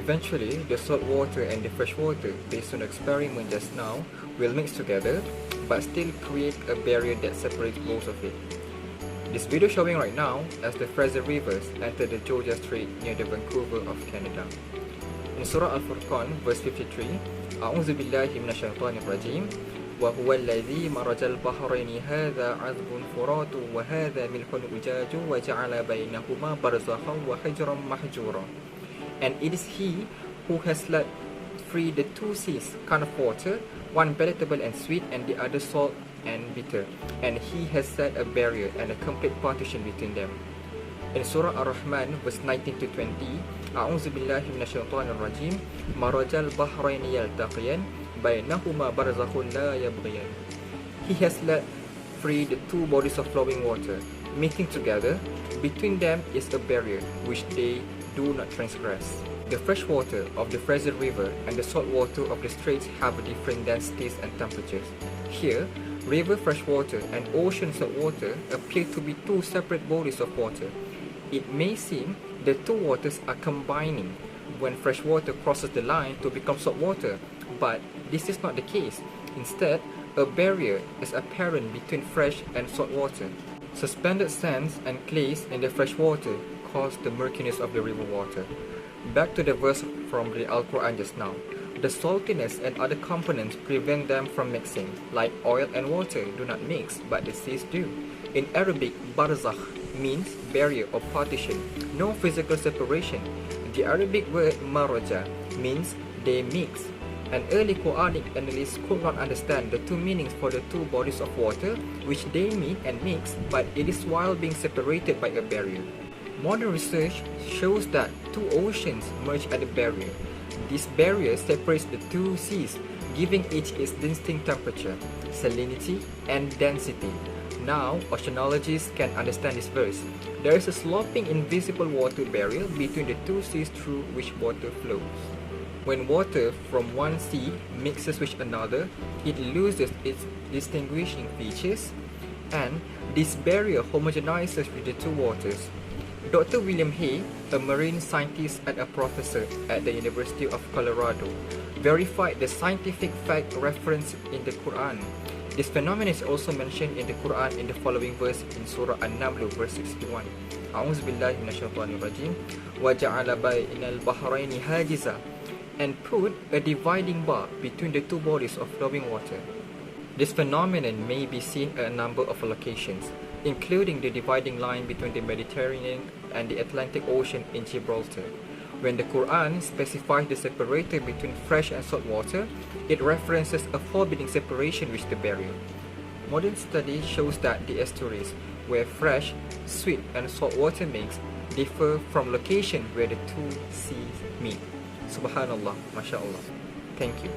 Eventually, the salt water and the fresh water, based on the experiment just now, will mix together, but still create a barrier that separates both of it. This video showing right now as the Fraser rivers enter the Georgia Strait near the Vancouver of Canada. In Surah Al-Furqan, verse 53, أعوذ بالله من الشيطان الرجيم وهو الذي مرج البحرين هذا عذب فرات وهذا ملح أجاج وجعل بينهما برزخا وحجرا محجورا. And it is He who has let free the two seas, kind of water, one palatable and sweet and the other salt and bitter, and He has set a barrier and a complete partition between them. In Surah Ar-Rahman, verse 19 to 20, أعوذ بالله من الشيطان الرجيم مرج البحرين يلتقيان بينهما برزخ لا يبغيان. He has let free the two bodies of flowing water, meeting together. Between them is a barrier which they do not transgress. The fresh water of the Fraser River and the salt water of the straits have different densities and temperatures. Here, river freshwater and ocean salt water appear to be two separate bodies of water. It may seem the two waters are combining when fresh water crosses the line to become salt water, but this is not the case. Instead, a barrier is apparent between fresh and salt water. Suspended sands and clays in the fresh water cause the murkiness of the river water. Back to the verse from the Al-Quran just now. The saltiness and other components prevent them from mixing, like oil and water do not mix, but the seas do. In Arabic, barzakh means barrier or partition, no physical separation. The Arabic word maraja means they mix. An early Quranic analyst could not understand the two meanings for the two bodies of water which they meet and mix, but it is while being separated by a barrier. Modern research shows that two oceans merge at the barrier. This barrier separates the two seas, giving each its distinct temperature, salinity, and density. Now, oceanologists can understand this verse. There is a sloping invisible water barrier between the two seas through which water flows. When water from one sea mixes with another, it loses its distinguishing features, and this barrier homogenizes with the two waters. Dr. William Hay, a marine scientist and a professor at the University of Colorado, verified the scientific fact referenced in the Quran. This phenomenon is also mentioned in the Quran in the following verse in Surah An-Naml, verse 61. أعوذ بالله من الشيطان الرجيم وجعل بين البحرين حاجزا, and put a dividing bar between the two bodies of flowing water. This phenomenon may be seen at a number of locations, including the dividing line between the Mediterranean and the Atlantic Ocean in Gibraltar. When the Quran specifies the separator between fresh and salt water, it references a forbidding separation with the barrier. Modern study shows that the estuaries, where fresh, sweet and salt water mix, differ from location where the two seas meet. Subhanallah, MashaAllah. Thank you.